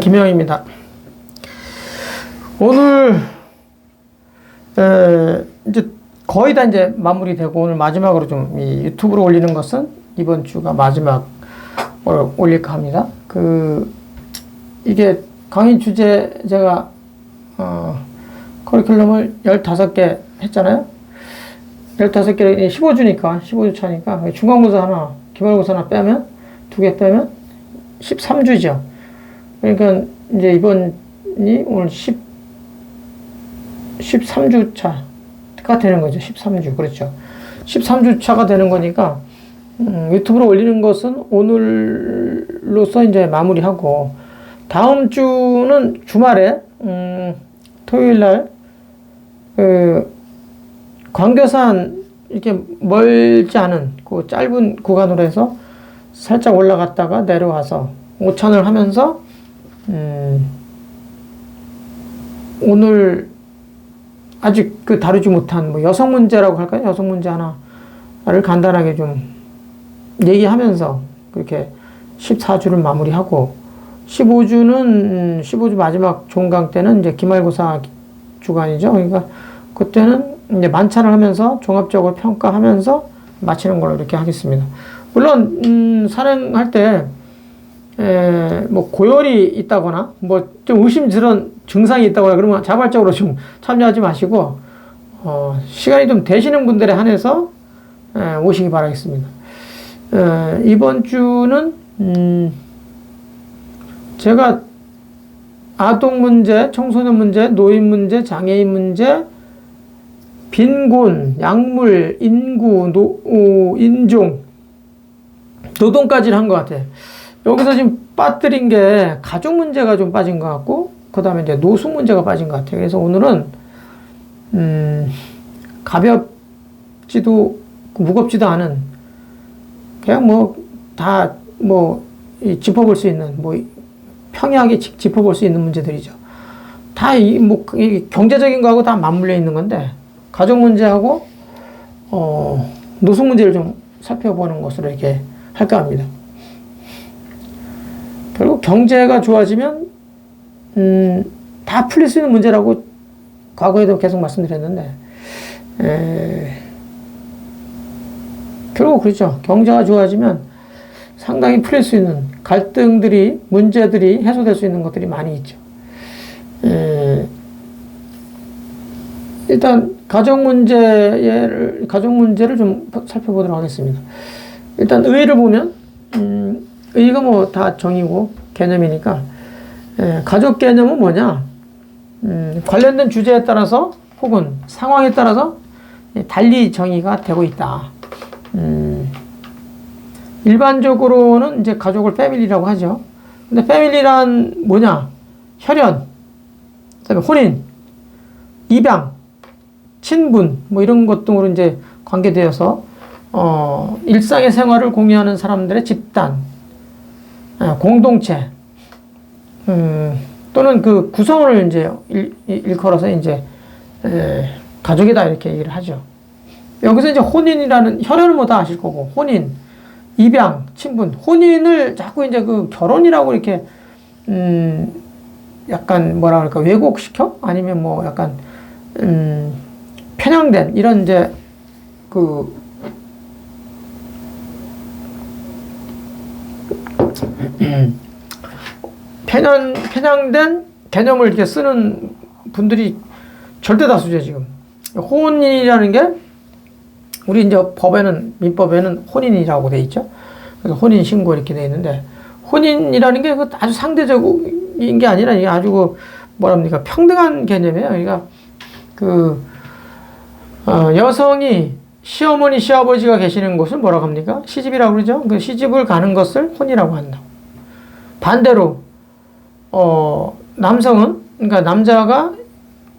김영입니다. 오늘 이제 거의 다 이제 마무리되고 오늘 마지막으로 좀 이 유튜브로 올리는 것은 이번 주가 마지막 올릴까 합니다. 이게 강의 주제 제가 커리큘럼을 15개 했잖아요. 15개 15주니까 15주 차니까 중간고사 하나, 기말고사 하나 빼면 2개 빼면 13주죠. 그러니까 이제 이번이 오늘 13주 차가 되는 거죠. 13주. 그렇죠. 13주 차가 되는 거니까 유튜브로 올리는 것은 오늘로서 이제 마무리하고 다음 주는 주말에 토요일 날 광교산 이렇게 멀지 않은 그 짧은 구간으로 해서 살짝 올라갔다가 내려와서 오찬을 하면서 오늘 아직 다루지 못한 뭐 여성 문제라고 할까요? 여성 문제 하나를 간단하게 좀 얘기하면서 그렇게 14주를 마무리하고 15주 마지막 종강 때는 이제 기말고사 주간이죠. 그러니까 그때는 이제 만찬을 하면서 종합적으로 평가하면서 마치는 걸로 이렇게 하겠습니다. 물론 산행할 때 뭐 고열이 있다거나 뭐 좀 의심스러운 증상이 있다거나 그러면 자발적으로 좀 참여하지 마시고 시간이 좀 되시는 분들에 한해서 오시기 바라겠습니다. 이번 주는 제가 아동 문제, 청소년 문제, 노인 문제, 장애인 문제, 빈곤, 약물, 인구, 인종, 노동까지는 한 것 같아요. 여기서 지금 빠뜨린 게 가족 문제가 좀 빠진 것 같고, 그 다음에 이제 노숙 문제가 빠진 것 같아요. 그래서 오늘은, 가볍지도, 무겁지도 않은, 그냥 짚어볼 수 있는, 평이하게 짚어볼 수 있는 문제들이죠. 다 경제적인 거하고 다 맞물려 있는 건데, 가족 문제하고, 노숙 문제를 좀 살펴보는 것으로 이렇게 할까 합니다. 결국 경제가 좋아지면 다 풀릴 수 있는 문제라고 과거에도 계속 말씀드렸는데 결국 그렇죠. 경제가 좋아지면 상당히 풀릴 수 있는 갈등들이 문제들이 해소될 수 있는 것들이 많이 있죠. 일단 가족 문제를 좀 살펴보도록 하겠습니다. 일단 의의를 보면 의의가 뭐 다 정의고 개념이니까 가족 개념은 뭐냐? 관련된 주제에 따라서 혹은 상황에 따라서 달리 정의가 되고 있다. 일반적으로는 이제 가족을 패밀리라고 하죠. 근데 패밀리란 뭐냐? 혈연, 그다음에 혼인, 입양, 친분 뭐 이런 것 등으로 이제 관계되어서 일상의 생활을 공유하는 사람들의 집단, 공동체, 또는 그 구성원을 이제 일컬어서 이제 가족이다 이렇게 얘기를 하죠. 여기서 이제 혼인이라는 혈연은 뭐 다 아실 거고 혼인, 입양, 친분, 혼인을 자꾸 이제 그 결혼이라고 이렇게 약간 뭐라 그럴까 왜곡시켜 아니면 뭐 약간 편향된 이런 이제 편향된 개념을 이렇게 쓰는 분들이 절대 다수죠, 지금. 혼인이라는 게, 우리 이제 민법에는 혼인이라고 돼 있죠. 그래서 혼인신고 이렇게 돼 있는데, 혼인이라는 게 아주 상대적인 게 아니라, 이게 아주 평등한 개념이에요. 그러니까, 여성이 시어머니, 시아버지가 계시는 곳을 뭐라고 합니까? 시집이라고 그러죠. 그 시집을 가는 것을 혼이라고 한다. 반대로, 남성은, 그러니까 남자가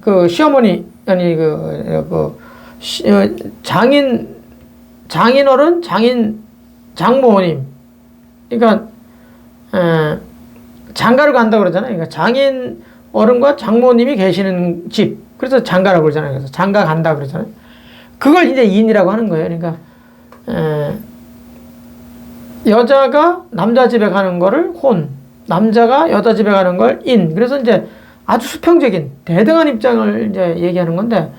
그 시어머니, 아니, 장인어른, 장모님. 그러니까, 장가를 간다 그러잖아요. 그러니까 장인어른과 장모님이 계시는 집. 그래서 장가라고 그러잖아요. 그래서 장가 간다 그러잖아요. 그걸 이제 인이라고 하는 거예요. 그러니까, 여자가 남자 집에 가는 거를 혼, 남자가 여자 집에 가는 걸 인. 그래서 이제 아주 수평적인 대등한 입장을 이제 얘기하는 건데,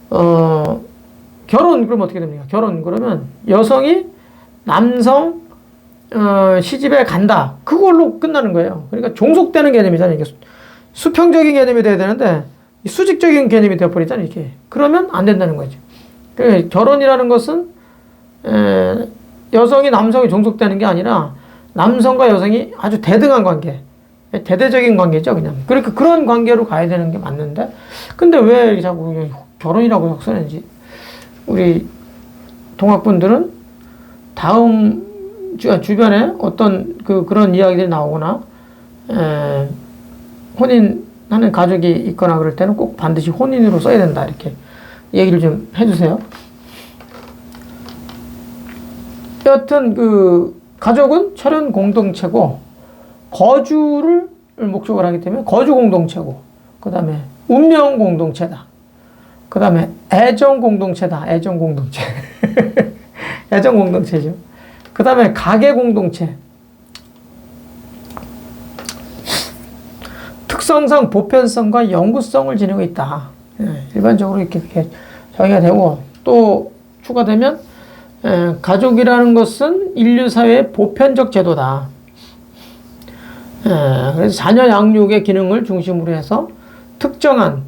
결혼 그러면 어떻게 됩니까? 결혼 그러면 여성이 남성 시집에 간다. 그걸로 끝나는 거예요. 그러니까 종속되는 개념이잖아요. 이게 수평적인 개념이 돼야 되는데 수직적인 개념이 되어버리잖아요. 이게. 그러면 안 된다는 거죠. 그러니까 결혼이라는 것은 여성이 남성이 종속되는 게 아니라 남성과 여성이 아주 대등한 관계, 대대적인 관계죠, 그냥. 그러니까 그런 관계로 가야 되는 게 맞는데, 근데 왜 자꾸 결혼이라고 자꾸 쓰는지. 우리 동학분들은 다음 주변에 어떤 그런 이야기들이 나오거나, 혼인하는 가족이 있거나 그럴 때는 꼭 반드시 혼인으로 써야 된다, 이렇게 얘기를 좀 해주세요. 여하튼 가족은 철연 공동체고 거주를 목적으로 하기 때문에 거주 공동체고, 그 다음에 운명 공동체다. 그 다음에 애정 공동체다. 애정 공동체. 애정 공동체죠. 그 다음에 가계 공동체. 특성상 보편성과 영구성을 지니고 있다. 일반적으로 이렇게 정의가 되고, 또 추가되면 가족이라는 것은 인류 사회의 보편적 제도다. 그래서 자녀 양육의 기능을 중심으로 해서 특정한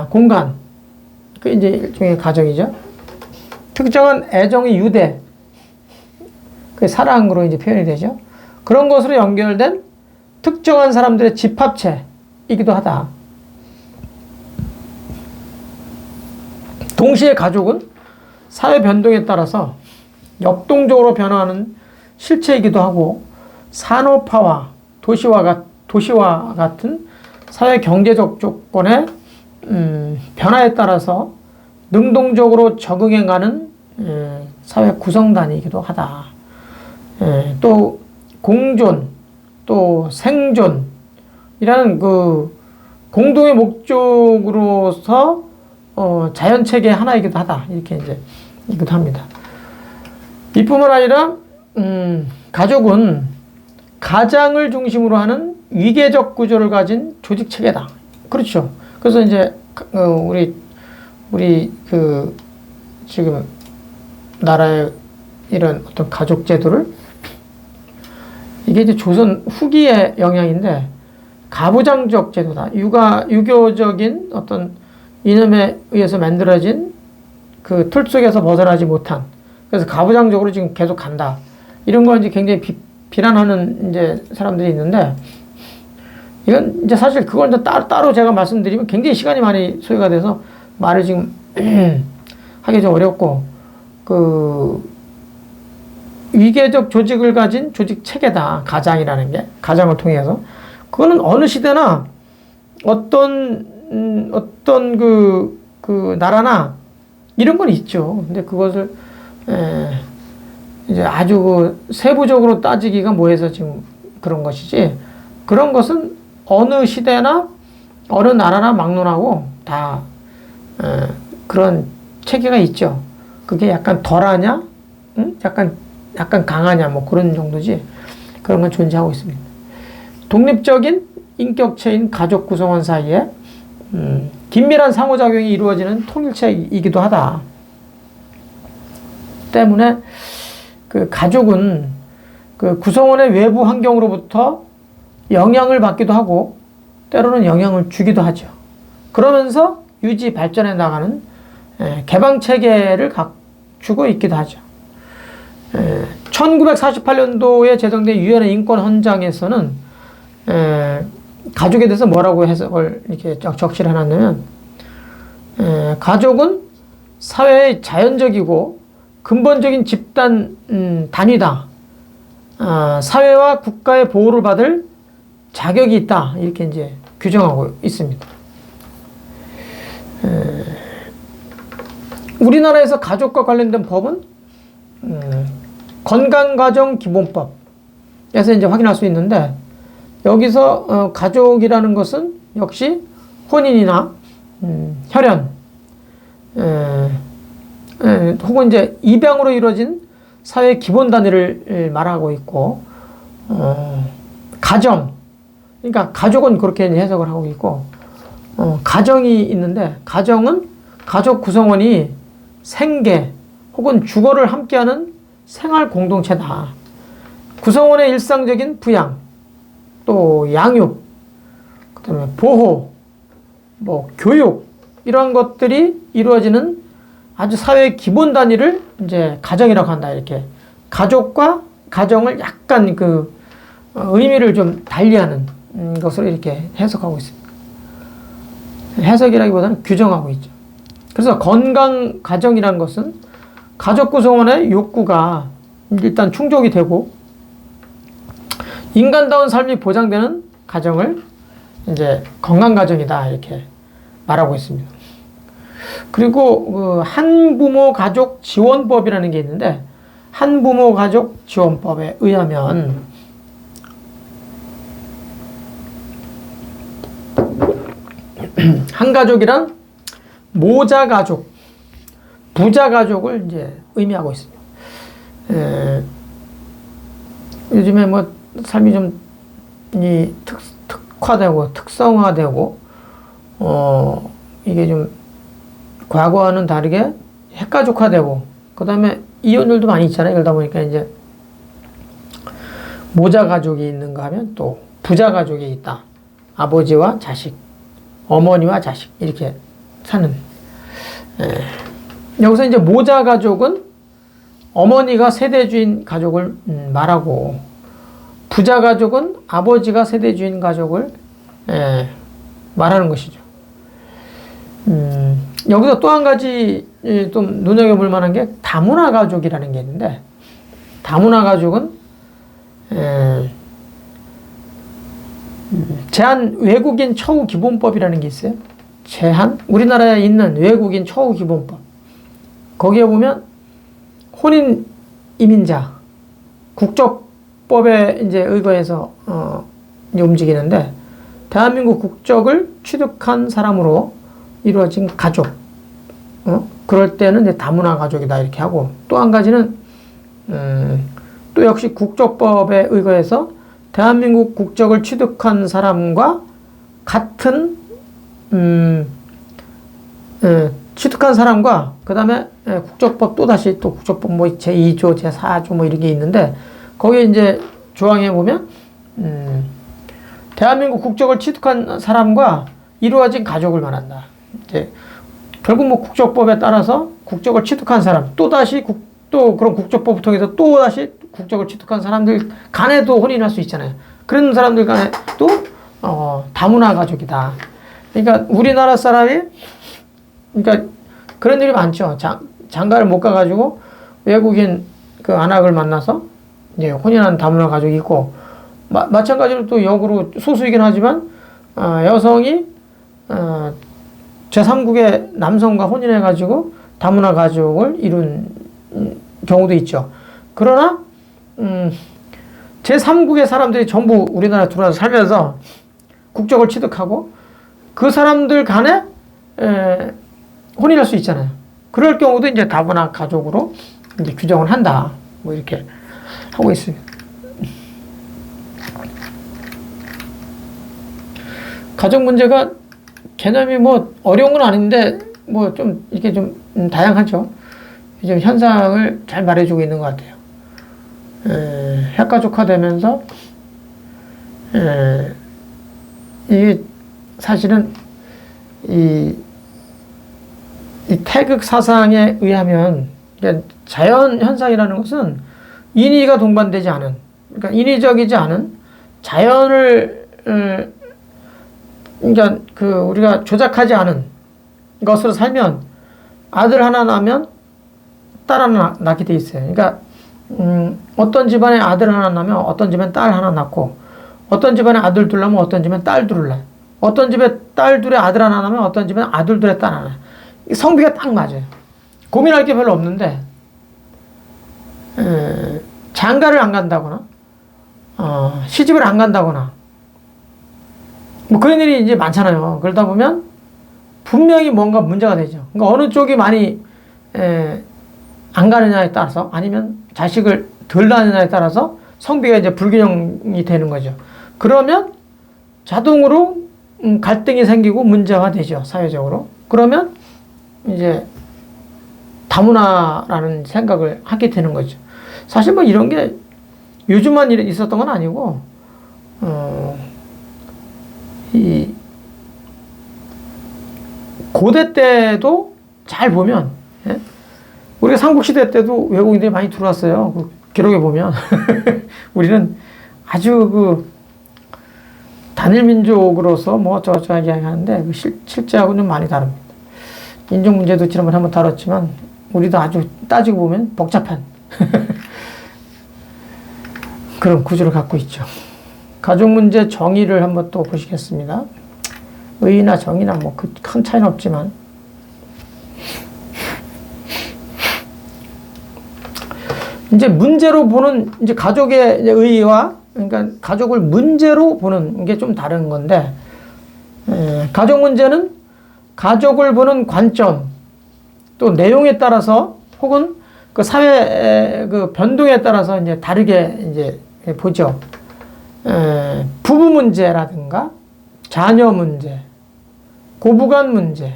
공간, 그 이제 일종의 가정이죠. 특정한 애정의 유대, 그 사랑으로 이제 표현이 되죠. 그런 것으로 연결된 특정한 사람들의 집합체이기도 하다. 동시에 가족은 사회 변동에 따라서 역동적으로 변화하는 실체이기도 하고, 산업화와 도시와 같은 사회 경제적 조건의 변화에 따라서 능동적으로 적응해가는 사회 구성단이기도 하다. 또 공존, 또 생존이라는 그 공동의 목적으로서 자연 체계의 하나이기도 하다. 이렇게 이제 이기도 합니다. 이뿐만 아니라 가족은 가장을 중심으로 하는 위계적 구조를 가진 조직 체계다. 그렇죠. 그래서 이제 우리 지금 나라의 이런 어떤 가족 제도를, 이게 이제 조선 후기의 영향인데 가부장적 제도다. 유교적인 어떤 이념에 의해서 만들어진 그 틀 속에서 벗어나지 못한, 그래서 가부장적으로 지금 계속 간다. 이런 걸 이제 굉장히 비난하는 이제 사람들이 있는데, 이건 이제 사실 그걸 이제 따로 제가 말씀드리면 굉장히 시간이 많이 소요가 돼서 말을 지금 하기 좀 어렵고, 위계적 조직을 가진 조직 체계다. 가장이라는 게. 가장을 통해서. 그거는 어느 시대나 어떤 나라나 이런 건 있죠. 근데 그것을 이제 아주 세부적으로 따지기가 뭐해서 지금 그런 것이지, 그런 것은 어느 시대나 어느 나라나 막론하고 다 그런 체계가 있죠. 그게 약간 덜하냐, 약간 강하냐, 뭐 그런 정도지, 그런 건 존재하고 있습니다. 독립적인 인격체인 가족 구성원 사이에 긴밀한 상호작용이 이루어지는 통일체이기도 하다. 때문에 그 가족은 그 구성원의 외부 환경으로부터 영향을 받기도 하고 때로는 영향을 주기도 하죠. 그러면서 유지 발전해 나가는 개방 체계를 갖추고 있기도 하죠. 1948년도에 제정된 유엔의 인권 헌장에서는 가족에 대해서 뭐라고 해석을 이렇게 적시를 해놨냐면, 가족은 사회의 자연적이고 근본적인 집단 단위다. 사회와 국가의 보호를 받을 자격이 있다. 이렇게 이제 규정하고 있습니다. 우리나라에서 가족과 관련된 법은 건강가정기본법에서 이제 확인할 수 있는데, 여기서 가족이라는 것은 역시 혼인이나 혈연, 혹은 이제 입양으로 이루어진 사회 기본 단위를 말하고 있고, 가정. 그러니까 가족은 그렇게 해석을 하고 있고, 가정이 있는데, 가정은 가족 구성원이 생계 혹은 주거를 함께하는 생활 공동체다. 구성원의 일상적인 부양, 또 양육, 그다음에 보호, 뭐 교육 이런 것들이 이루어지는 아주 사회의 기본 단위를 이제 가정이라고 한다. 이렇게 가족과 가정을 약간 그 의미를 좀 달리하는 것으로 이렇게 해석하고 있습니다. 해석이라기보다는 규정하고 있죠. 그래서 건강 가정이라는 것은 가족 구성원의 욕구가 일단 충족이 되고 인간다운 삶이 보장되는 가정을 이제 건강 가정이다 이렇게 말하고 있습니다. 그리고 그 한부모 가족 지원법이라는 게 있는데 한부모 가족 지원법에 의하면 한가족이란 모자 가족, 부자 가족을 이제 의미하고 있습니다. 요즘에 뭐 삶이 좀 특화되고 특성화되고 이게 좀 과거와는 다르게 핵가족화되고 그 다음에 이혼율도 많이 있잖아요. 그러다 보니까 이제 모자 가족이 있는가 하면 또 부자 가족이 있다. 아버지와 자식, 어머니와 자식 이렇게 사는. 여기서 이제 모자 가족은 어머니가 세대주인 가족을 말하고 부자 가족은 아버지가 세대주인 가족을 말하는 것이죠. 여기서 또 한 가지 좀 눈여겨볼 만한 게 다문화 가족이라는 게 있는데 다문화 가족은 제한 외국인 처우 기본법이라는 게 있어요. 제한 우리나라에 있는 외국인 처우 기본법 거기에 보면 혼인 이민자 국적법에 이제 의거해서 이제 움직이는데 대한민국 국적을 취득한 사람으로 이루어진 가족 그럴 때는 이제 다문화 가족이다 이렇게 하고 또 한 가지는 또 역시 국적법에 의거해서 대한민국 국적을 취득한 사람과 같은 취득한 사람과 그 다음에 국적법 또다시 또 국적법 뭐 제2조 제4조 뭐 이런 게 있는데 거기에 이제 조항에 보면 대한민국 국적을 취득한 사람과 이루어진 가족을 말한다. 이제 결국 뭐 국적법에 따라서 국적을 취득한 사람 또다시 또 그런 국적법을 통해서 또다시 국적을 취득한 사람들 간에도 혼인할 수 있잖아요. 그런 사람들 간에 또 다문화 가족이다. 그러니까 우리나라 사람이 그러니까 그런 일이 많죠. 장가를 못 가가지고 외국인 그 안악을 만나서 이제 혼인한 다문화 가족이 있고 마찬가지로 또 역으로 소수이긴 하지만 여성이 제3국의 남성과 혼인해가지고 다문화 가족을 이룬 경우도 있죠. 그러나 제3국의 사람들이 전부 우리나라에 들어와서 살면서 국적을 취득하고 그 사람들 간에 혼인할 수 있잖아요. 그럴 경우도 이제 다문화 가족으로 이제 규정을 한다. 뭐 이렇게 하고 있습니다. 가족 문제가 개념이 뭐 어려운 건 아닌데 뭐 좀 이렇게 좀 다양하죠. 좀 현상을 잘 말해주고 있는 것 같아요. 핵가족화되면서 이게 사실은 이 태극 사상에 의하면 자연 현상이라는 것은 인위가 동반되지 않은 그러니까 인위적이지 않은 자연을 그러니까 그 우리가 조작하지 않은 것으로 살면 아들 하나 낳으면 딸 하나 낳게 돼 있어요. 그러니까 어떤 집안에 아들 하나 낳으면 어떤 집엔 딸 하나 낳고 어떤 집안에 아들 둘 낳으면 어떤 집엔 딸 둘을 낳아요. 어떤 집에 딸 둘에 아들 하나 낳으면 어떤 집엔 아들 둘에 딸 하나. 성비가 딱 맞아요. 고민할 게 별로 없는데 장가를 안 간다거나 시집을 안 간다거나 뭐 그런 일이 이제 많잖아요. 그러다 보면 분명히 뭔가 문제가 되죠. 그러니까 어느 쪽이 많이 안 가느냐에 따라서 아니면 자식을 덜 낳느냐에 따라서 성비가 이제 불균형이 되는 거죠. 그러면 자동으로 갈등이 생기고 문제화되죠, 사회적으로. 그러면 이제 다문화라는 생각을 하게 되는 거죠. 사실 뭐 이런 게 요즘만 있었던 건 아니고, 이 고대 때도 잘 보면, 예? 우리가 삼국시대 때도 외국인들이 많이 들어왔어요. 그 기록에 보면. 우리는 아주 그 단일 민족으로서 뭐 어쩌고저쩌고 이야기하는데 그 실제하고는 좀 많이 다릅니다. 인종 문제도 지난번에 한번 다뤘지만 우리도 아주 따지고 보면 복잡한 그런 구조를 갖고 있죠. 가족 문제 정의를 한번 또 보시겠습니다. 의나 정의나 뭐 그 큰 차이는 없지만 이제 문제로 보는 이제 가족의 의의와 그러니까 가족을 문제로 보는 게 좀 다른 건데, 가족 문제는 가족을 보는 관점 또 내용에 따라서 혹은 그 사회 그 변동에 따라서 이제 다르게 이제 보죠. 부부 문제라든가 자녀 문제, 고부간 문제,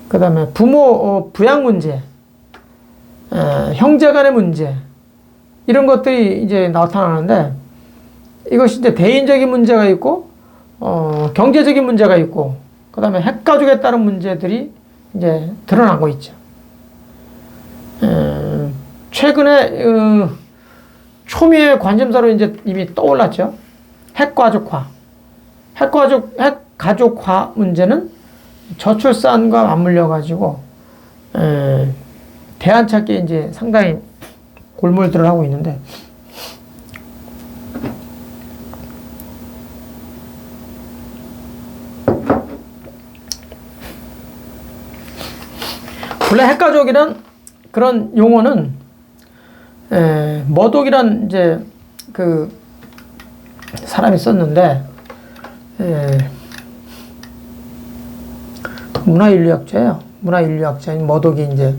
그 다음에 부모 부양 문제, 형제 간의 문제, 이런 것들이 이제 나타나는데, 이것이 이제 대인적인 문제가 있고, 경제적인 문제가 있고, 그 다음에 핵가족에 따른 문제들이 이제 드러나고 있죠. 최근에, 초미의 관심사로 이제 이미 떠올랐죠. 핵가족화. 핵가족화 문제는 저출산과 맞물려가지고, 대안 찾기에 이제 상당히 골몰들을 하고 있는데, 원래 핵가족이란 그런 용어는 머독이란 이제 그 사람이 썼는데, 문화인류학자예요. 문화인류학자인 머독이 이제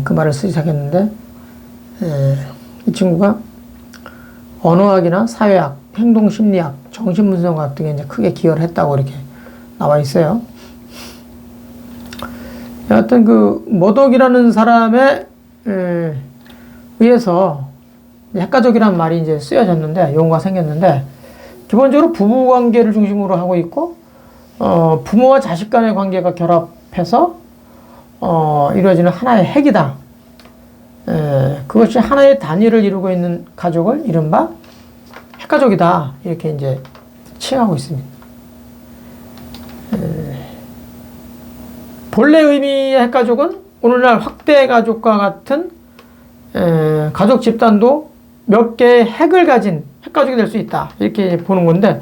그 말을 쓰기 시작했는데, 이 친구가 언어학이나 사회학, 행동심리학, 정신분석학 등에 이제 크게 기여를 했다고 이렇게 나와 있어요. 여하튼 그 머독이라는 사람에 의해서 핵가족이라는 말이 이제 쓰여졌는데, 용어가 생겼는데, 기본적으로 부부 관계를 중심으로 하고 있고, 부모와 자식 간의 관계가 결합해서 이루어지는 하나의 핵이다. 그것이 하나의 단위를 이루고 있는 가족을 이른바 핵가족이다. 이렇게 이제 칭하고 있습니다. 본래 의미의 핵가족은 오늘날 확대 가족과 같은 가족 집단도 몇 개의 핵을 가진 핵가족이 될 수 있다. 이렇게 보는 건데,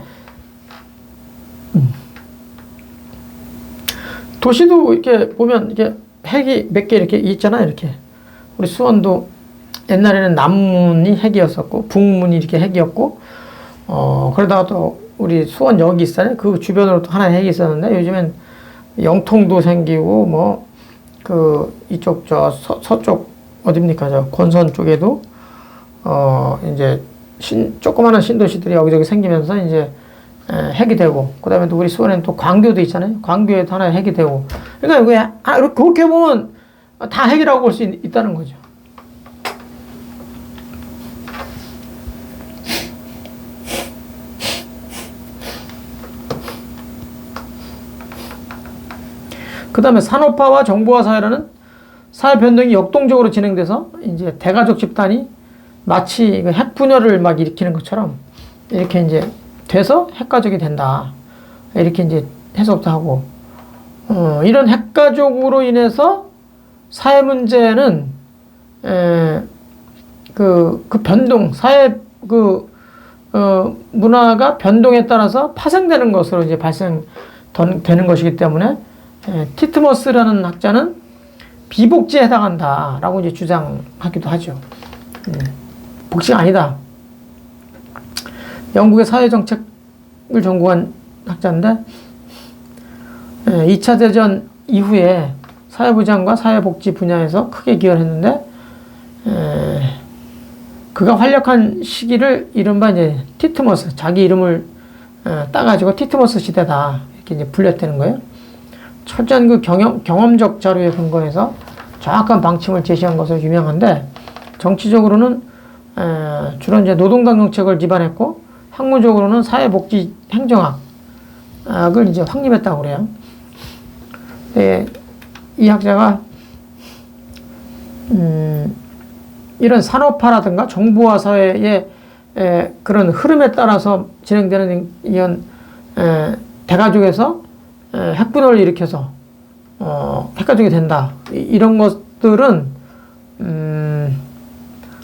도시도 이렇게 보면 이렇게 핵이 몇 개 이렇게 있잖아요. 이렇게. 우리 수원도 옛날에는 남문이 핵이었었고, 북문이 이렇게 핵이었고, 그러다가 또 우리 수원역이 있어요. 그 주변으로 또 하나의 핵이 있었는데, 요즘엔 영통도 생기고, 뭐, 이쪽, 서쪽, 어딥니까? 권선 쪽에도, 이제, 조그마한 신도시들이 여기저기 생기면서 이제, 핵이 되고, 그 다음에 또 우리 수원에는 또 광교도 있잖아요. 광교에도 하나의 핵이 되고. 그러니까, 그렇게 보면 다 핵이라고 볼 수 있다는 거죠. 그 다음에 산업화와 정보화 사회라는 사회 변동이 역동적으로 진행돼서 이제 대가족 집단이 마치 핵 분열을 막 일으키는 것처럼 이렇게 이제 돼서 핵가족이 된다. 이렇게 이제 해석도 하고, 이런 핵가족으로 인해서 사회 문제는, 그 변동, 사회 문화가 변동에 따라서 파생되는 것으로 이제 발생되는 것이기 때문에, 티트머스라는 학자는 비복지에 해당한다라고 이제 주장하기도 하죠. 복지가 아니다. 영국의 사회정책을 전공한 학자인데, 2차 대전 이후에 사회보장과 사회복지 분야에서 크게 기여를 했는데, 그가 활약한 시기를 이른바 이제 티트머스, 자기 이름을 따가지고 티트머스 시대다 이렇게 이제 불렸다는 거예요. 철저한 그 경험적 자료에 근거해서 정확한 방침을 제시한 것으로 유명한데, 정치적으로는 주로 이제 노동당 정책을 기반했고, 학문적으로는 사회복지 행정학을 이제 확립했다고 그래요. 네, 이 학자가 이런 산업화라든가 정부와 사회의 그런 흐름에 따라서 진행되는 이런 대가족에서 핵분열을 일으켜서 핵가족이 된다. 이런 것들은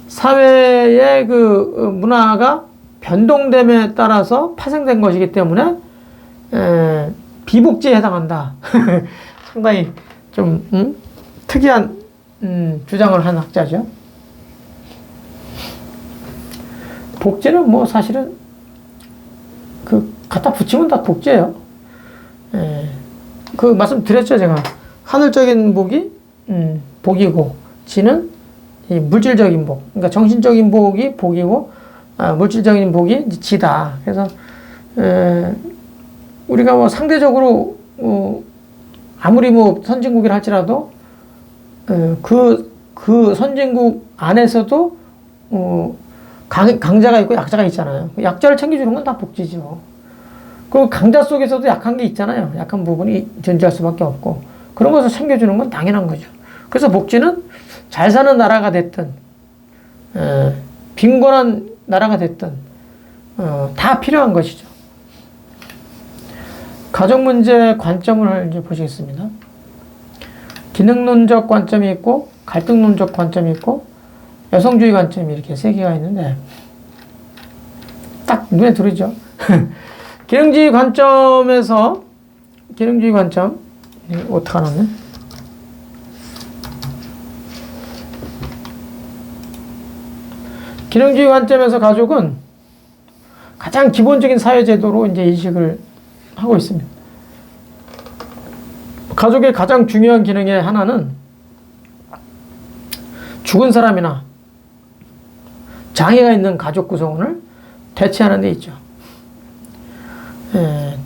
사회의 그 문화가 변동됨에 따라서 파생된 것이기 때문에 비복지에 해당한다. 상당히 좀 특이한 주장을 한 학자죠. 복지는 뭐 사실은 그 갖다 붙이면 다 복지예요. 그 말씀 드렸죠 제가. 하늘적인 복이 복이고, 지는 이 물질적인 복, 그러니까 정신적인 복이 복이고, 물질적인 복이 지다. 그래서 우리가 뭐 상대적으로 아무리 뭐 선진국이라 할지라도 그 선진국 안에서도 강자가 있고 약자가 있잖아요. 약자를 챙겨주는 건 다 복지죠. 그리고 강자 속에서도 약한 게 있잖아요. 약한 부분이 존재할 수밖에 없고, 그런 것을 챙겨주는 건 당연한 거죠. 그래서 복지는 잘 사는 나라가 됐든 빈곤한 나라가 됐든 다 필요한 것이죠. 가족 문제 관점을 이제 보시겠습니다. 기능론적 관점이 있고, 갈등론적 관점이 있고, 여성주의 관점이 이렇게 세 개가 있는데 딱 눈에 들어오죠. 기능주의 관점에서, 기능주의 관점 어떻게 하나네? 기능주의 관점에서 가족은 가장 기본적인 사회제도로 이제 인식을 하고 있습니다. 가족의 가장 중요한 기능의 하나는 죽은 사람이나 장애가 있는 가족 구성원을 대체하는 데 있죠.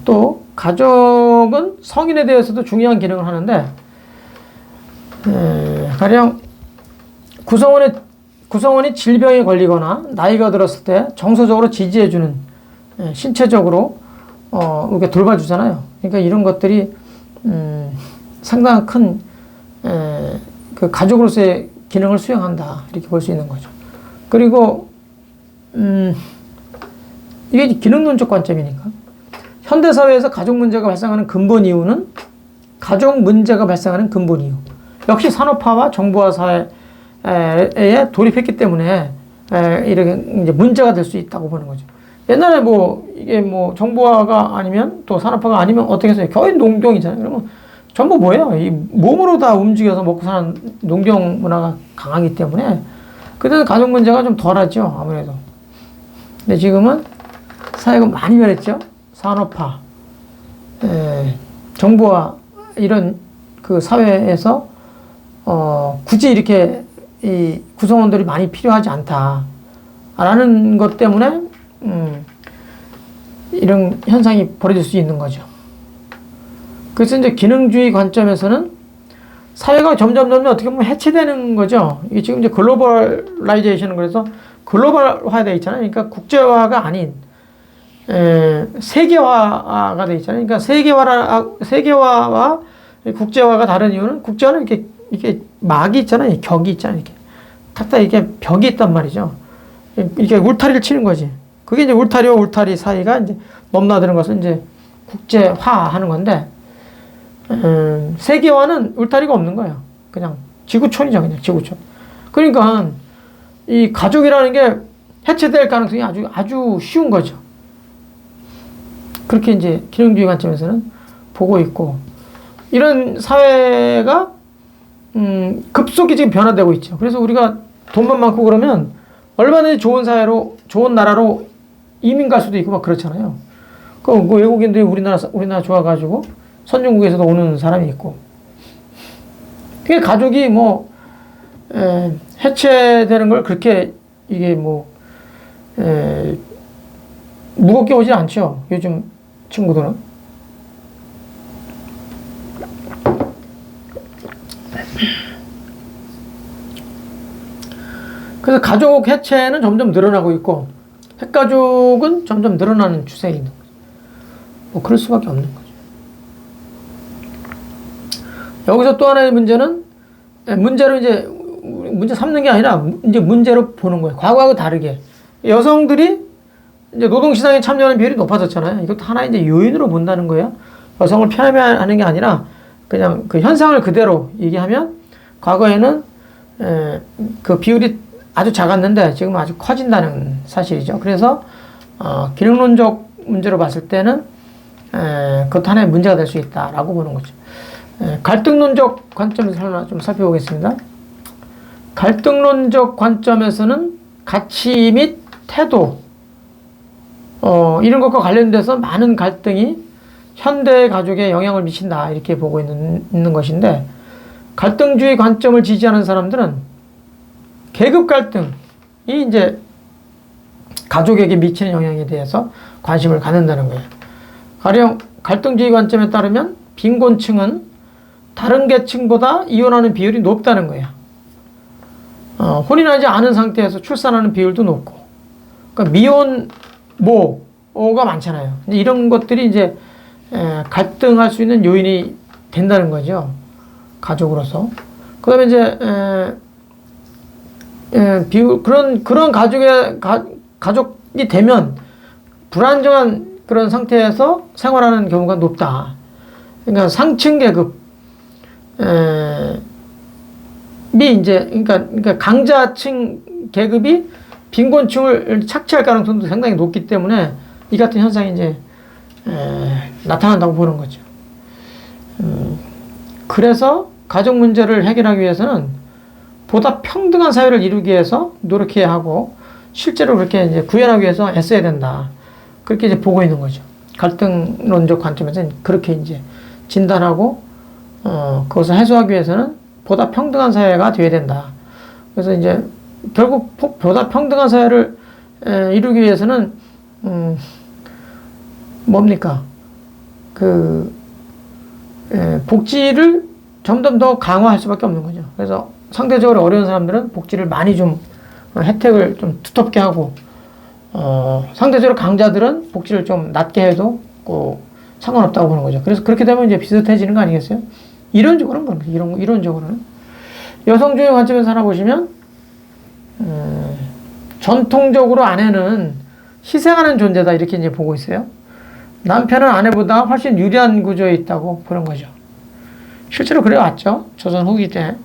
또 가족은 성인에 대해서도 중요한 기능을 하는데, 가령 구성원이 질병에 걸리거나 나이가 들었을 때 정서적으로 지지해주는, 신체적으로 이렇게 돌봐주잖아요. 그러니까 이런 것들이 상당히 큰 그 가족으로서의 기능을 수행한다, 이렇게 볼 수 있는 거죠. 그리고 이게 기능론적 관점이니까 현대사회에서 가족 문제가 발생하는 근본 이유는, 가족 문제가 발생하는 근본 이유 역시 산업화와 정부와 사회에 돌입했기 때문에 이렇게 이제 문제가 될 수 있다고 보는 거죠. 옛날에 뭐 이게 뭐 정부화가 아니면 또 산업화가 아니면 어떻게 했어요? 겨우 농경이잖아요. 그러면 전부 뭐예요? 이 몸으로 다 움직여서 먹고 사는 농경 문화가 강하기 때문에 그때는 가족 문제가 좀 덜하죠, 아무래도. 근데 지금은 사회가 많이 변했죠. 산업화, 정부와 이런 그 사회에서 굳이 이렇게 이 구성원들이 많이 필요하지 않다라는 것 때문에 이런 현상이 벌어질 수 있는 거죠. 그래서 이제 기능주의 관점에서는 사회가 점점 어떻게 보면 해체되는 거죠. 이게 지금 이제 글로벌라이제이션은 그래서 글로벌화 되어 있잖아요. 그러니까 국제화가 아닌 세계화가 되어 있잖아요. 그러니까 세계화와 국제화가 다른 이유는, 국제화는 이렇게 막이 있잖아요. 격이 있잖아요. 이렇게 탁탁 이렇게 벽이 있단 말이죠. 이렇게 울타리를 치는 거지. 그게 이제 울타리와 울타리 사이가 이제 넘나드는 것을 이제 국제화하는 건데, 세계화는 울타리가 없는 거예요. 그냥 지구촌이죠, 그냥 지구촌. 그러니까 이 가족이라는 게 해체될 가능성이 아주 쉬운 거죠. 그렇게 이제 기능주의 관점에서는 보고 있고, 이런 사회가 급속히 지금 변화되고 있죠. 그래서 우리가 돈만 많고 그러면 얼마든지 좋은 사회로, 좋은 나라로 이민 갈 수도 있고 막 그렇잖아요. 그 외국인들이 우리나라 좋아가지고 선진국에서도 오는 사람이 있고. 그게 가족이 뭐 해체되는 걸 그렇게 이게 뭐, 무겁게 오지 않죠. 요즘 친구들은. 그래서 가족 해체는 점점 늘어나고 있고, 핵가족은 점점 늘어나는 추세에 있는 거죠. 뭐, 그럴 수밖에 없는 거죠. 여기서 또 하나의 문제는, 문제로 이제, 문제 삼는 게 아니라, 이제 문제로 보는 거예요. 과거하고 다르게. 여성들이 이제 노동시장에 참여하는 비율이 높아졌잖아요. 이것도 하나의 이제 요인으로 본다는 거예요. 여성을 편애하는 게 아니라, 그냥 그 현상을 그대로 얘기하면, 과거에는, 그 비율이 아주 작았는데 지금 아주 커진다는 사실이죠. 그래서 기능론적 문제로 봤을 때는 그것도 하나의 문제가 될 수 있다라고 보는 거죠. 갈등론적 관점에서 좀 살펴보겠습니다. 갈등론적 관점에서는 가치 및 태도 이런 것과 관련돼서 많은 갈등이 현대 가족에 영향을 미친다 이렇게 보고 있는 것인데, 갈등주의 관점을 지지하는 사람들은 계급 갈등이 이제 가족에게 미치는 영향에 대해서 관심을 갖는다는 거예요. 가령 갈등주의 관점에 따르면 빈곤층은 다른 계층보다 이혼하는 비율이 높다는 거예요. 혼인하지 않은 상태에서 출산하는 비율도 높고, 그러니까 미혼모가 많잖아요. 이런 것들이 이제 갈등할 수 있는 요인이 된다는 거죠. 가족으로서. 그 다음에 이제 그런 가족이 되면 불안정한 그런 상태에서 생활하는 경우가 높다. 그러니까 상층 계급이 이제, 그러니까 강자층 계급이 빈곤층을 착취할 가능성도 상당히 높기 때문에 이 같은 현상이 이제, 나타난다고 보는 거죠. 그래서 가족 문제를 해결하기 위해서는 보다 평등한 사회를 이루기 위해서 노력해야 하고, 실제로 그렇게 이제 구현하기 위해서 애써야 된다. 그렇게 이제 보고 있는 거죠. 갈등론적 관점에서는 그렇게 이제 진단하고, 그것을 해소하기 위해서는 보다 평등한 사회가 되어야 된다. 그래서 이제 결국 보다 평등한 사회를 이루기 위해서는, 뭡니까? 복지를 점점 더 강화할 수밖에 없는 거죠. 그래서 상대적으로 어려운 사람들은 복지를 많이 좀 혜택을 좀 두텁게 하고, 상대적으로 강자들은 복지를 좀 낮게 해도 상관없다고 보는 거죠. 그래서 그렇게 되면 이제 비슷해지는 거 아니겠어요? 이론적으로는 그런 거죠. 이론적으로는. 여성주의 관점에서 하나 보시면, 전통적으로 아내는 희생하는 존재다 이렇게 이제 보고 있어요. 남편은 아내보다 훨씬 유리한 구조에 있다고 보는 거죠. 실제로 그래왔죠. 조선 후기 때.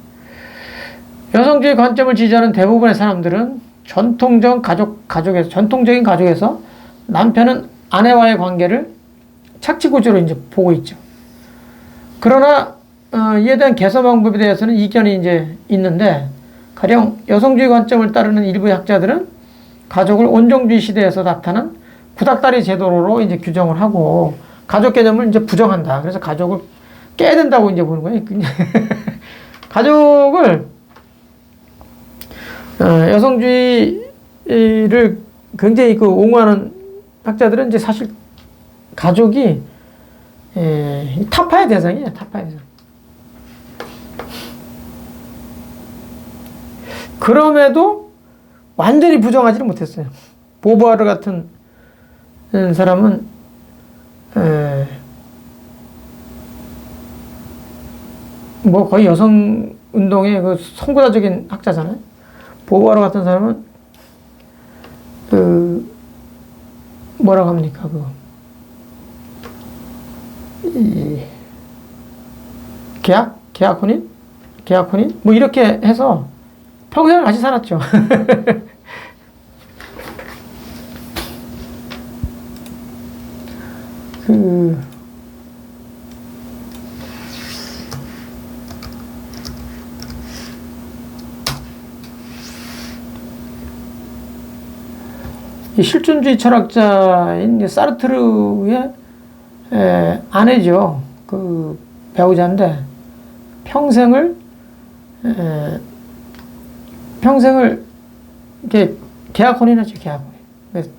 여성주의 관점을 지지하는 대부분의 사람들은 전통적인 가족에서 남편은 아내와의 관계를 착취 구조로 이제 보고 있죠. 그러나 이에 대한 개선 방법에 대해서는 이견이 이제 있는데, 가령 여성주의 관점을 따르는 일부의 학자들은 가족을 온정주의 시대에서 나타난 구닥다리 제도로 이제 규정을 하고 가족 개념을 이제 부정한다. 그래서 가족을 깨야 된다고 이제 보는 거예요. 가족을 여성주의를 굉장히 옹호하는 학자들은 이제 사실 가족이 타파의 대상이에요. 타파의 대상. 그럼에도 완전히 부정하지는 못했어요. 보부아르 같은 사람은 뭐 거의 여성 운동의 그 선구자적인 학자잖아요. 보부아르 같은 사람은 뭐라고 합니까? 계약 혼인 뭐 이렇게 해서 평생을 같이 살았죠. 이 실존주의 철학자인 사르트르의 아내죠. 그 배우자인데 평생을 이렇게 계약 혼인하죠, 계약 혼인.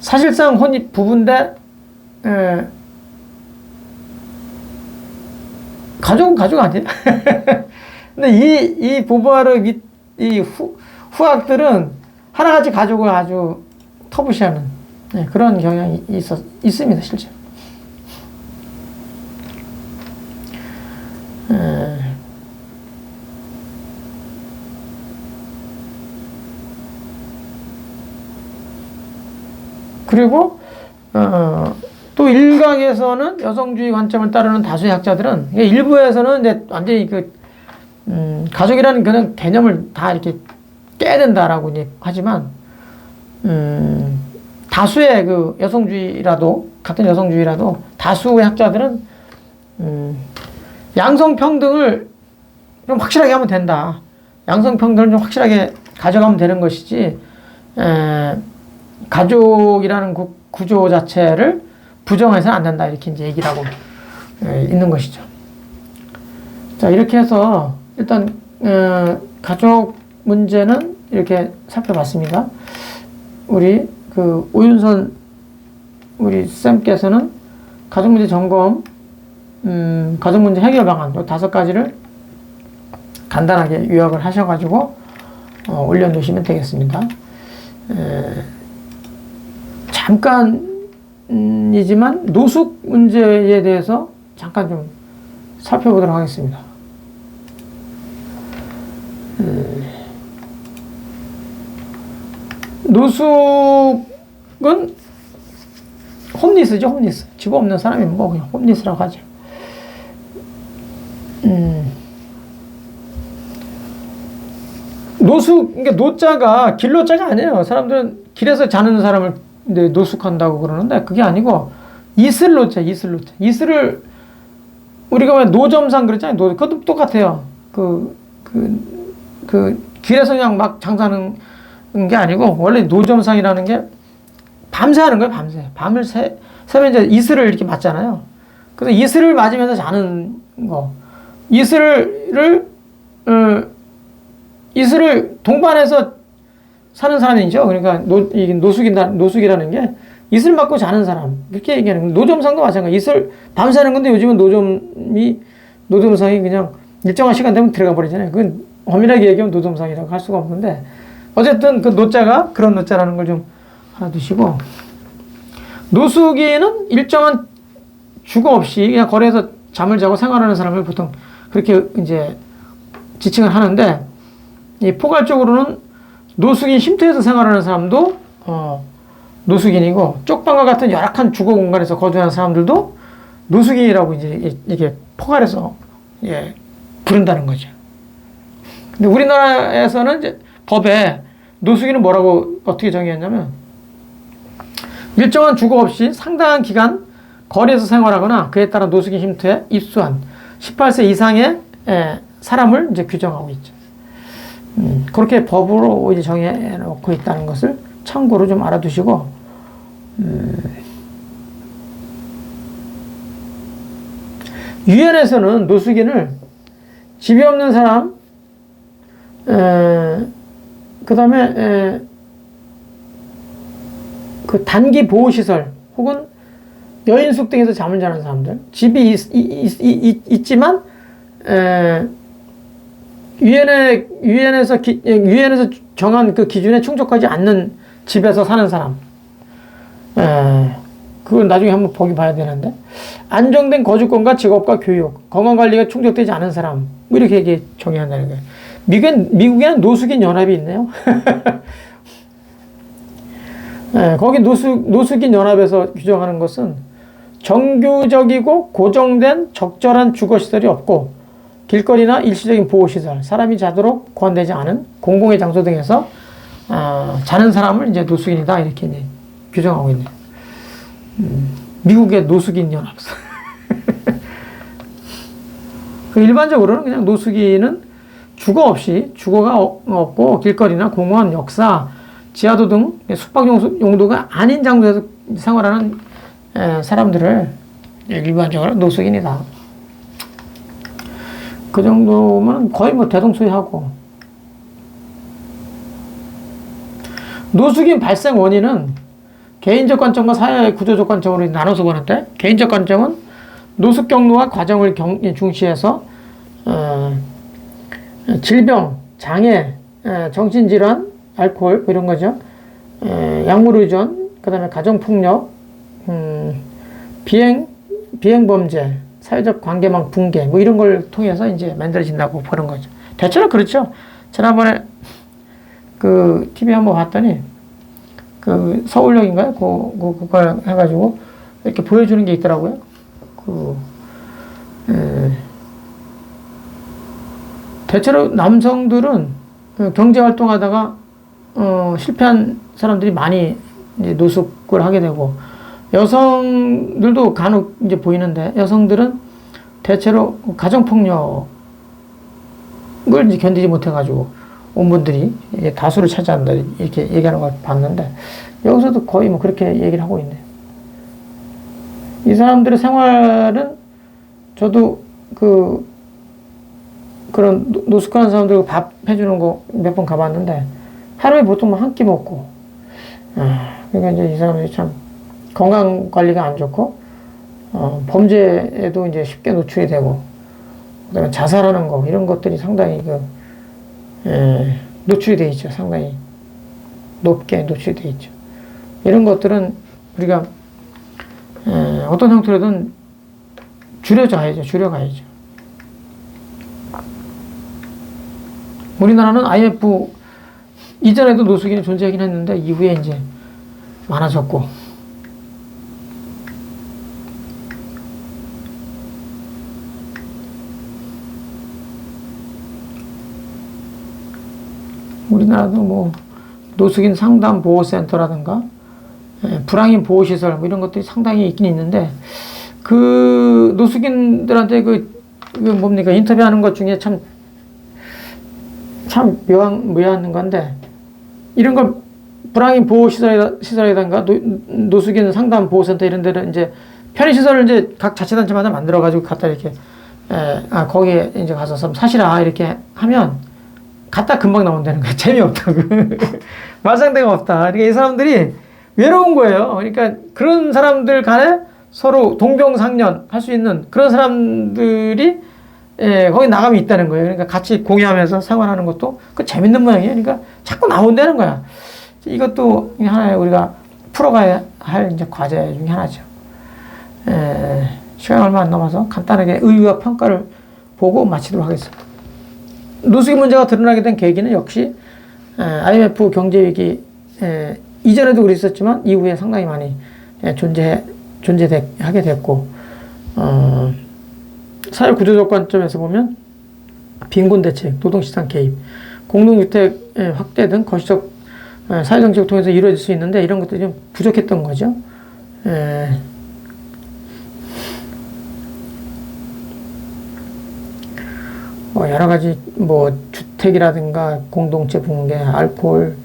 사실상 부부인데, 가족은 가족 아니에요? 근데 이 부부와의 후학들은 하나같이 가족을 아주 터부시하는 그런 경향이 있습니다, 실제로. 그리고 또 일각에서는 여성주의 관점을 따르는 다수의 학자들은 일부에서는 이제 완전히 가족이라는 그런 개념을 다 이렇게 깨야 된다라고 이제 하지만 다수의 같은 여성주의라도 다수의 학자들은 양성평등을 좀 확실하게 하면 된다. 양성평등을 좀 확실하게 가져가면 되는 것이지 가족이라는 구조 자체를 부정해서는 안 된다. 이렇게 이제 얘기를 하고 있는 것이죠. 자, 이렇게 해서 일단 가족 문제는 이렇게 살펴봤습니다. 우리 오윤선 우리 쌤께서는 가족 문제 점검, 가족 문제 해결 방안 요 5가지를 간단하게 요약을 하셔가지고 올려놓으시면 되겠습니다. 잠깐이지만 노숙 문제에 대해서 잠깐 좀 살펴보도록 하겠습니다. 노숙은 홈리스죠, 홈리스. 집 없는 사람이 뭐 그냥 홈리스라고 하죠. 노숙, 그러니까 노자가 길노자가 아니에요. 사람들은 길에서 자는 사람을 노숙한다고 그러는데 그게 아니고 이슬노자, 이슬노자. 이슬을 우리가 왜 노점상 그랬잖아요. 그것도 똑같아요. 길에서 그냥 막 장사하는 게 아니고 원래 노점상이라는 게 밤새 하는 거예요. 밤을 새면 이제 이슬을 이렇게 맞잖아요. 그래서 이슬을 맞으면서 자는 거. 이슬을 동반해서 사는 사람이죠. 그러니까 노숙이라는 게 이슬 맞고 자는 사람. 이렇게 얘기하는 거예요. 노점상도 마찬가지예요. 이슬 밤새는 건데 요즘은 노점상이 그냥 일정한 시간 되면 들어가 버리잖아요. 그건 엄밀하게 얘기하면 노점상이라고 할 수가 없는데 어쨌든 그 노자가 그런 노자라는 걸 좀 하나 두시고, 노숙인은 일정한 주거 없이 그냥 거리에서 잠을 자고 생활하는 사람을 보통 그렇게 이제 지칭을 하는데, 이 포괄적으로는 노숙인 쉼터에서 생활하는 사람도 노숙인이고, 쪽방과 같은 열악한 주거 공간에서 거주하는 사람들도 노숙인이라고 이제 이게 포괄해서 부른다는 거죠. 근데 우리나라에서는 이제 법에 노숙인은 뭐라고 어떻게 정의했냐면, 일정한 주거 없이 상당한 기간 거리에서 생활하거나 그에 따라 노숙인 쉼터에 입수한 18세 이상의 사람을 이제 규정하고 있죠. 그렇게 법으로 이제 정해 놓고 있다는 것을 참고로 좀 알아두시고, 유엔에서는 노숙인을 집이 없는 사람, 그 다음에 그 단기 보호시설 혹은 여인숙 등에서 잠을 자는 사람들, 집이 있지만 유엔에서 정한 그 기준에 충족하지 않는 집에서 사는 사람, 그건 나중에 한번 보기 봐야 되는데, 안정된 거주권과 직업과 교육, 건강관리가 충족되지 않은 사람, 뭐 이렇게 정의한다는 거예요. 미국에는 노숙인 연합이 있네요. 거기 노숙인 연합에서 규정하는 것은 정규적이고 고정된 적절한 주거시설이 없고, 길거리나 일시적인 보호시설, 사람이 자도록 고안되지 않은 공공의 장소 등에서 자는 사람을 이제 노숙인이다, 이렇게 이제 규정하고 있네요. 미국의 노숙인 연합. 일반적으로는 그냥 노숙인은 주거가 없고 길거리나 공원, 역사, 지하도 등 숙박 용도가 아닌 장소에서 생활하는 사람들을 일반적으로 노숙인이다. 그 정도면 거의 뭐 대동소이하고, 노숙인 발생 원인은 개인적 관점과 사회 구조적 관점으로 나눠서 보는데, 개인적 관점은 노숙 경로와 과정을 중시해서 질병, 장애, 정신질환, 알코올 이런 거죠. 약물 의존, 그다음에 가정폭력, 비행범죄, 사회적 관계망 붕괴 뭐 이런 걸 통해서 이제 만들어진다고 보는 거죠. 대체로 그렇죠. 지난번에 그 TV 한번 봤더니 그 서울역인가요? 그걸 해가지고 이렇게 보여주는 게 있더라고요. 대체로 남성들은 경제 활동하다가 실패한 사람들이 많이 이제 노숙을 하게 되고, 여성들도 간혹 이제 보이는데, 여성들은 대체로 가정폭력을 이제 견디지 못해가지고 온분들이 다수를 차지한다 이렇게 얘기하는 걸 봤는데, 여기서도 거의 뭐 그렇게 얘기를 하고 있네요. 이 사람들의 생활은 저도 그런 노숙하는 사람들 밥 해주는 거 몇 번 가봤는데 하루에 보통 한 끼 먹고, 그러니까 이제 이 사람들이 참 건강 관리가 안 좋고, 범죄에도 이제 쉽게 노출이 되고, 그다음에 자살하는 거 이런 것들이 상당히 노출이 돼 있죠. 상당히 높게 노출이 돼 있죠. 이런 것들은 우리가 어떤 형태로든 줄여가야죠. 우리나라는 IMF 이전에도 노숙인이 존재하긴 했는데 이후에 이제 많아졌고, 우리나라도 뭐 노숙인 상담 보호센터라든가 불황인 보호시설 뭐 이런 것들이 상당히 있긴 있는데, 그 노숙인들한테 뭡니까 인터뷰하는 것 중에 참 묘한 건데, 이런 걸 불황인 보호시설이라든가 노숙인 상담 보호센터 이런 데는 이제 편의시설을 이제 각 자치단체마다 만들어가지고 갖다 이렇게 거기에 이제 가서 사시라 이렇게 하면 갔다 금방 나온다는 거예요. 재미없다고. 말상대가 없다. 그러니까 이 사람들이 외로운 거예요. 그러니까 그런 사람들 간에 서로 동병상련 할 수 있는 그런 사람들이 거기 나가면 있다는 거예요. 그러니까 같이 공유하면서 생활하는 것도 그 재밌는 모양이에요. 그러니까 자꾸 나온다는 거야. 이것도 하나의 우리가 풀어가야 할 이제 과제 중에 하나죠. 시간이 얼마 안 남아서 간단하게 의의와 평가를 보고 마치도록 하겠습니다. 노숙인 문제가 드러나게 된 계기는 역시 IMF 경제위기 이전에도 그랬었지만 이후에 상당히 많이 존재하게 됐고, 사회 구조적 관점에서 보면 빈곤 대책, 노동시장 개입, 공동주택 확대 등 거시적 사회정책을 통해서 이루어질 수 있는데, 이런 것들이 좀 부족했던 거죠. 여러 가지 주택이라든가 공동체 붕괴, 알코올,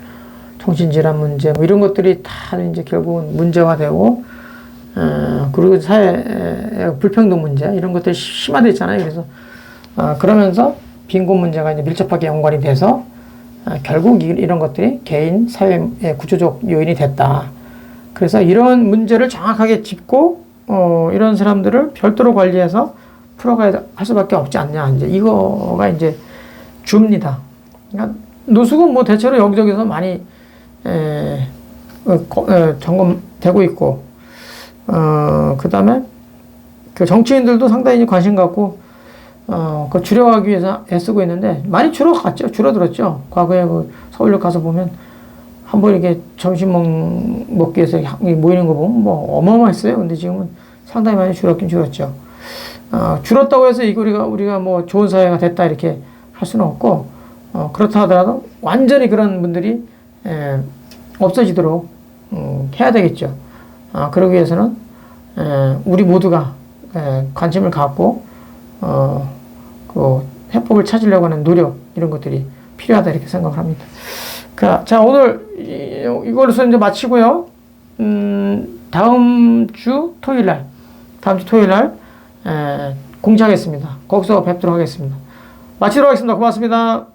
정신질환 문제 이런 것들이 다 이제 결국은 문제화되고, 그리고 사회 불평등 문제 이런 것들이 심화됐잖아요. 그래서 그러면서 빈곤 문제가 이제 밀접하게 연관이 돼서 결국 이런 것들이 개인 사회의 구조적 요인이 됐다. 그래서 이런 문제를 정확하게 짚고 이런 사람들을 별도로 관리해서 풀어가야 할 수밖에 없지 않냐. 이제 이거가 이제 주입니다. 그러니까 노숙은 뭐 대체로 여기저기서 많이 점검되고 있고, 그 다음에 그 정치인들도 상당히 관심 갖고 그 줄여가기 위해서 애쓰고 있는데 많이 줄어들었죠. 과거에 그 서울역 가서 보면 한번 이렇게 점심 먹기 위해서 모이는 거 보면 뭐 어마어마했어요. 근데 지금은 상당히 많이 줄었죠. 줄었다고 해서 우리가 뭐 좋은 사회가 됐다 이렇게 할 수는 없고, 그렇다 하더라도 완전히 그런 분들이 없어지도록 해야 되겠죠. 그러기 위해서는 우리 모두가 관심을 갖고 그 해법을 찾으려고 하는 노력 이런 것들이 필요하다 이렇게 생각을 합니다. 자, 오늘 이걸로서 이제 마치고요. 다음 주 토요일 날 공지하겠습니다. 거기서 뵙도록 하겠습니다. 마치도록 하겠습니다. 고맙습니다.